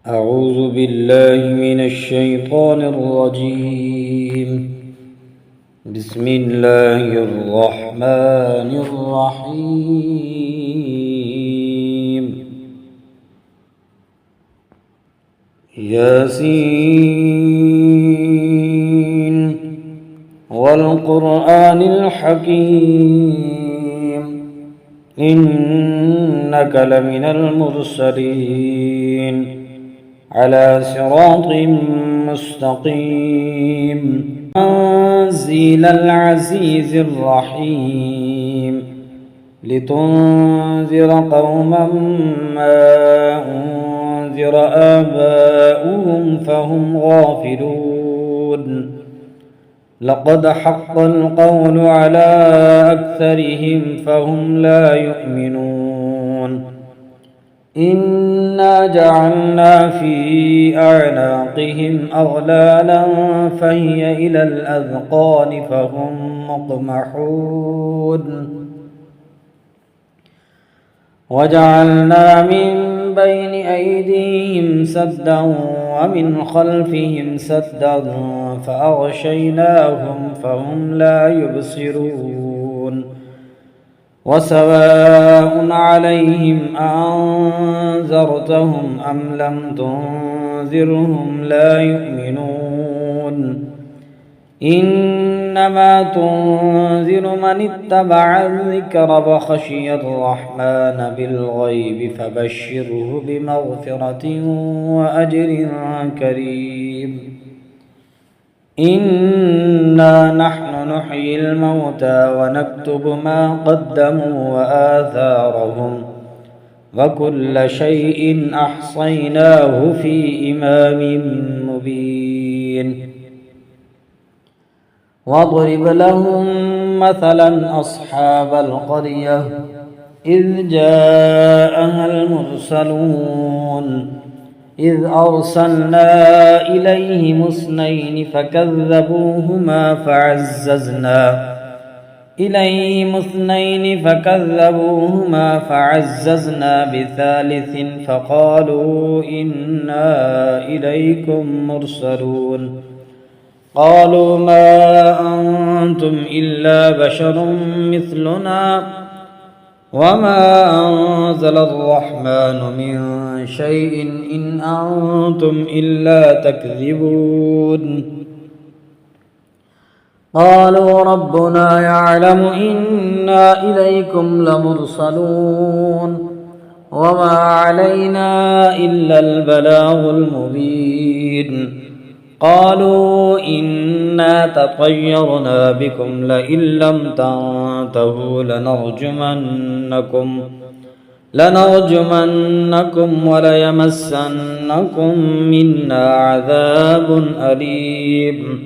أعوذ بالله من الشيطان الرجيم. بسم الله الرحمن الرحيم. ياسين والقرآن الحكيم إنك لمن المرسلين على صراط مستقيم تنزيل العزيز الرحيم لتنذر قوما ما أنذر آباؤهم فهم غافلون لقد حق القول على أكثرهم فهم لا يؤمنون إنا جعلنا في أعناقهم أغلالا فهي إلى الأذقان فهم مقمحون وجعلنا من بين أيديهم سدا ومن خلفهم سدا فأغشيناهم فهم لا يبصرون وسواء عليهم أنذرتهم أم لم تنذرهم لا يؤمنون إنما تنذر من اتبع الذكر وخشي الرحمن بالغيب فبشره بمغفرة وأجر كريم إنا نحن نحيي الموتى ونكتب ما قدموا وآثارهم وكل شيء أحصيناه في إمام مبين واضرب لهم مثلا أصحاب القرية إذ جاءها المرسلون إذ أرسلنا إليهم اثنين فكذبوهما فعززنا بثالث فقالوا إنا إليكم مرسلون قالوا ما أنتم إلا بشر مثلنا وما أنزل الرحمن من شيء إن أنتم إلا تكذبون قالوا ربنا يعلم إنا إليكم لمرسلون وما علينا إلا البلاغ المبين قالوا إنا تطيرنا بكم لئن لم تنتهوا لنرجمنكم وليمسنكم منا عذاب أليم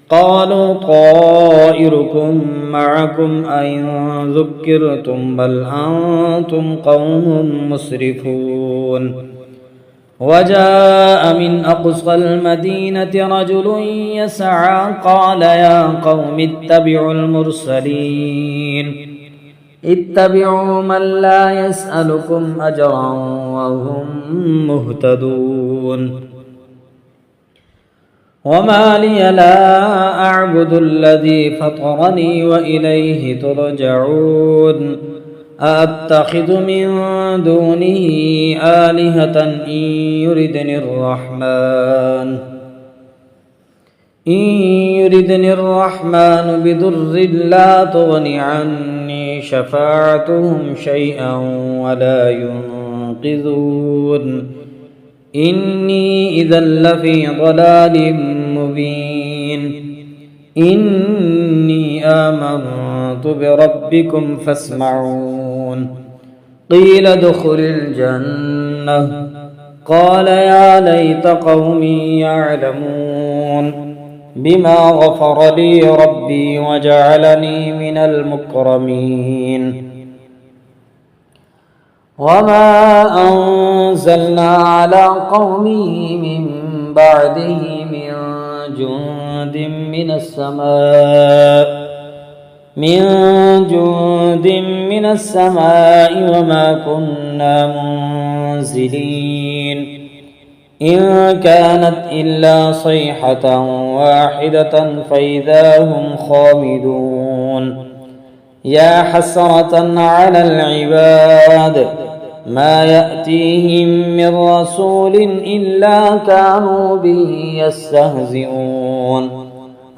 قالوا طائركم معكم أئن ذكرتم بل أنتم قوم مسرفون وجاء من أقصى المدينة رجل يسعى قال يا قوم اتبعوا المرسلين اتبعوا من لا يسألكم أجرا وهم مهتدون وما لي لا أعبد الذي فطرني وإليه ترجعون أأتخذ من دونه آلهة إن يردني الرحمن بضر لا تغن عني شفاعتهم شيئا ولا ينقذون إني إذا لفي ضلال مبين إني آمنت بربكم فاسمعون قيل ادخل الجنة قال يا ليت قومي يعلمون بما غفر لي ربي وجعلني من المكرمين وما أنزلنا على قومه من بعده من جند من السماء وما كنا منزلين إن كانت إلا صيحة واحدة فإذا هم خامدون يا حسرة على العباد ما يأتيهم من رسول إلا كانوا به يستهزئون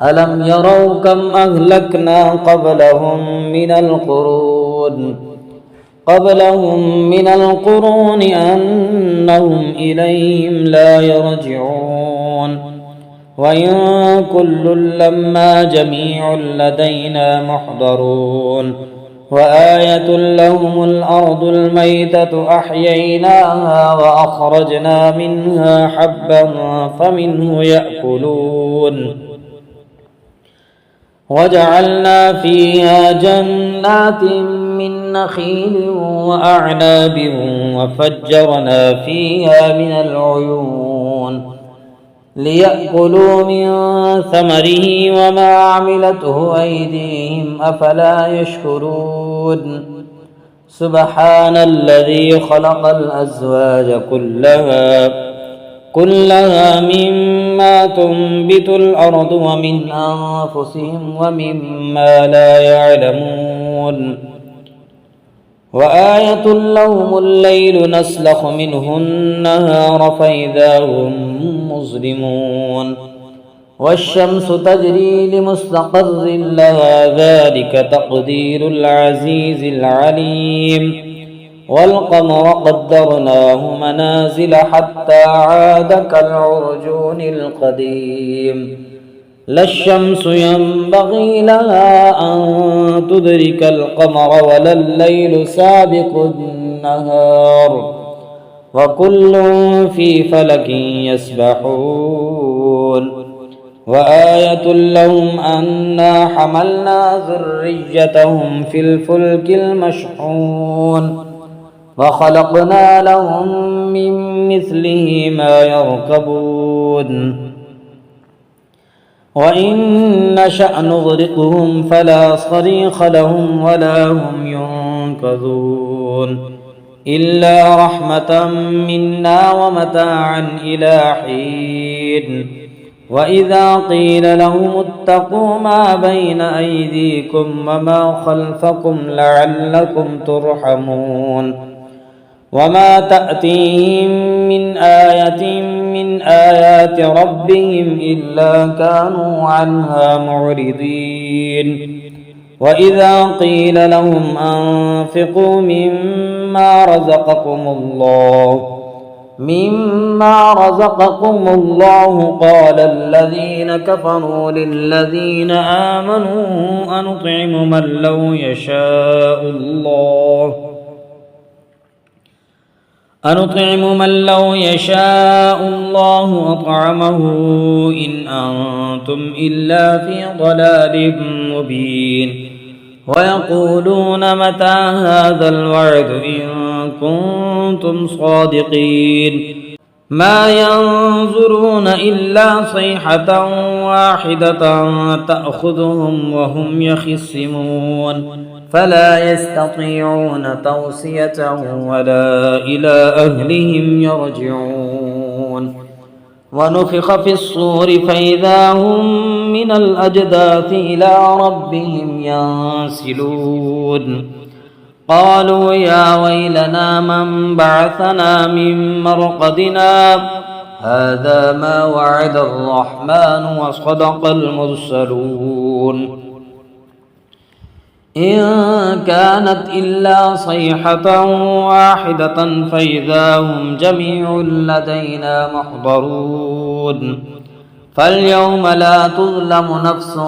ألم يروا كم أهلكنا قبلهم من القرون أنهم إليهم لا يرجعون وإن كل لما جميع لدينا محضرون وآية لهم الأرض الميتة أحييناها وأخرجنا منها حبا فمنه يأكلون وجعلنا فيها جنات من نخيل وأعناب وفجرنا فيها من العيون ليأكلوا من ثمره وما عملته أيديهم أفلا يشكرون سبحان الذي خلق الأزواج كلها مما تنبت الأرض ومن أنفسهم ومما لا يعلمون وآية لهم الليل نسلخ منه النهار فإذا هم مظلمون والشمس تجري لمستقر لها ذلك تقدير العزيز العليم والقمر قدرناه منازل حتى عاد كالعرجون القديم لا الشمس ينبغي لها أن تدرك القمر ولا الليل سابق النهار وكل في فلك يسبحون وآية لهم أنا حملنا ذريتهم في الفلك المشحون وخلقنا لهم من مثله ما يركبون وإن نشأ نغرقهم فلا صريخ لهم ولا هم ينقذون إلا رحمة منا ومتاعا إلى حين وإذا قيل لهم اتقوا ما بين أيديكم وما خلفكم لعلكم ترحمون وما تأتيهم من آية من آيات ربهم إلا كانوا عنها معرضين وإذا قيل لهم أنفقوا مما رزقكم الله قال الذين كفروا للذين آمنوا أنطعم من لو يشاء الله أطعمه إن أنتم إلا في ضلال مبين ويقولون متى هذا الوعد إن كنتم صادقين ما ينظرون إلا صيحة واحدة تأخذهم وهم يخصمون فلا يستطيعون توصية ولا إلى أهلهم يرجعون ونفخ في الصور فإذا هم من الأجداث إلى ربهم ينسلون قالوا يا ويلنا من بعثنا من مرقدنا هذا ما وعد الرحمن وصدق المرسلون إن كانت إلا صيحة واحدة فإذا هم جميع لدينا محضرون فاليوم لا تظلم نفس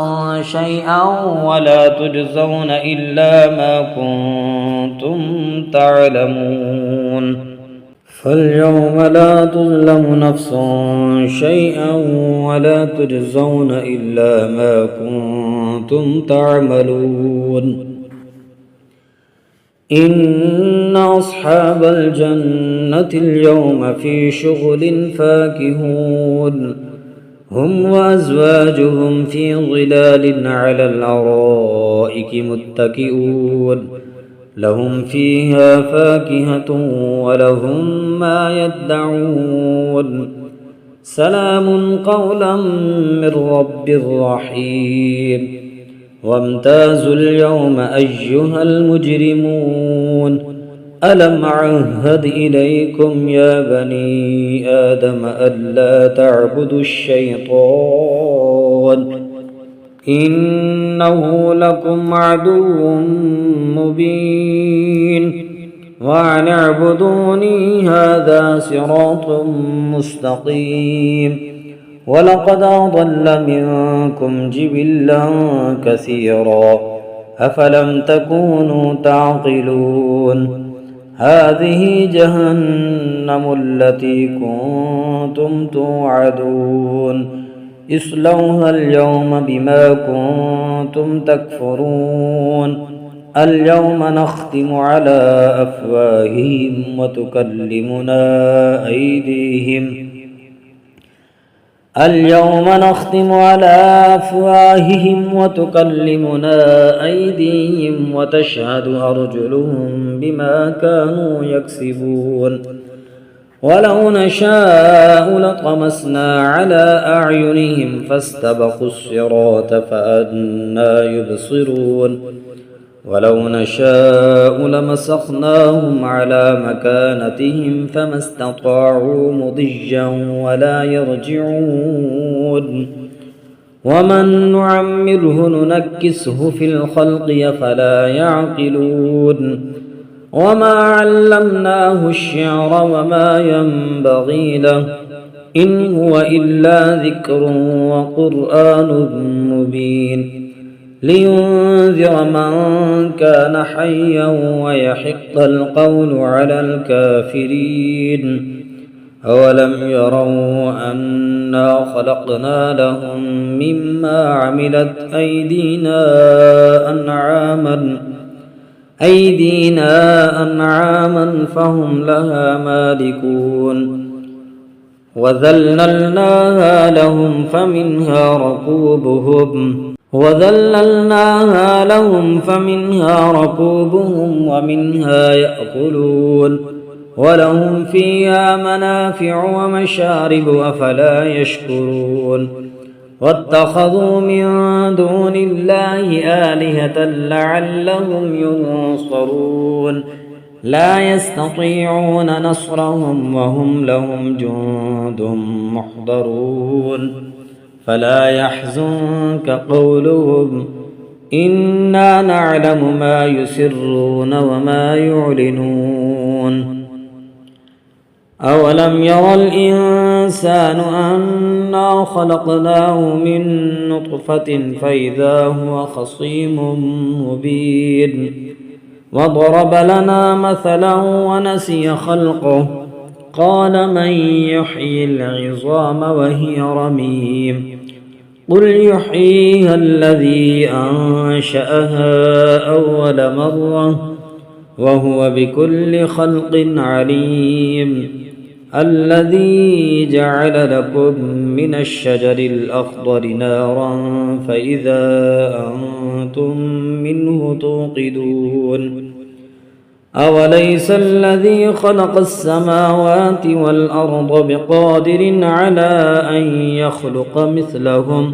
شيئا ولا تجزون إلا ما كنتم تعلمون فاليوم لا تظلم نفس شيئا ولا تجزون إلا ما كنتم تعملون إن أصحاب الجنة اليوم في شغل فاكهون هم وأزواجهم في ظلال على الأرائك متكئون لهم فيها فاكهة ولهم ما يدعون سلام قولا من رب رحيم وامتازوا اليوم أيها المجرمون ألم عهد إليكم يا بني آدم ألا تعبدوا الشيطان إنه لكم عدو مبين وأن اعبدوني هذا صراط مستقيم ولقد أضل منكم جبلا كثيرا أفلم تكونوا تعقلون هذه جهنم التي كنتم توعدون اصلوها اليوم بما كنتم تكفرون اليوم نختم على أفواههم وتكلمنا أيديهم وتشهد أرجلهم بما كانوا يكسبون ولو نشاء لطمسنا على أعينهم فاستبقوا الصراط فأنى يبصرون ولو نشاء لمسخناهم على مكانتهم فما استطاعوا مضجا ولا يرجعون ومن نعمره ننكسه في الخلق أفلا يعقلون وما علمناه الشعر وما ينبغي له إن هو إلا ذكر وقرآن مبين لينذر من كان حيا ويحق القول على الكافرين أولم يروا أنا خلقنا لهم مما عملت أيدينا أنعاما فهم لها مالكون وذللناها لهم فمنها ركوبهم ومنها يأكلون ولهم فيها منافع ومشارب أفلا يشكرون واتخذوا من دون الله آلهة لعلهم ينصرون لا يستطيعون نصرهم وهم لهم جند محضرون فلا يحزنك قولهم إنا نعلم ما يسرون وما يعلنون أولم ير الإنسان أنا خلقناه من نطفة فإذا هو خصيم مبين وضرب لنا مثلا ونسي خلقه قال من يحيي العظام وهي رميم قل يحييها الذي أنشأها أول مرة وهو بكل خلق عليم الذي جعل لكم من الشجر الأخضر نارا فإذا أنتم منه توقدون أوليس الذي خلق السماوات والأرض بقادر على أن يخلق مثلهم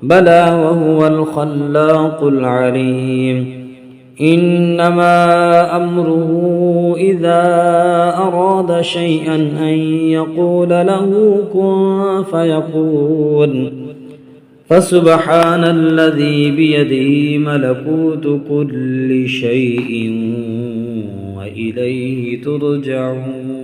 بلى وهو الخلاق العليم إنما أمره إذا أراد شيئا أن يقول له كن فيكون فسبحان الذي بيده ملكوت كل شيء وإليه ترجعون.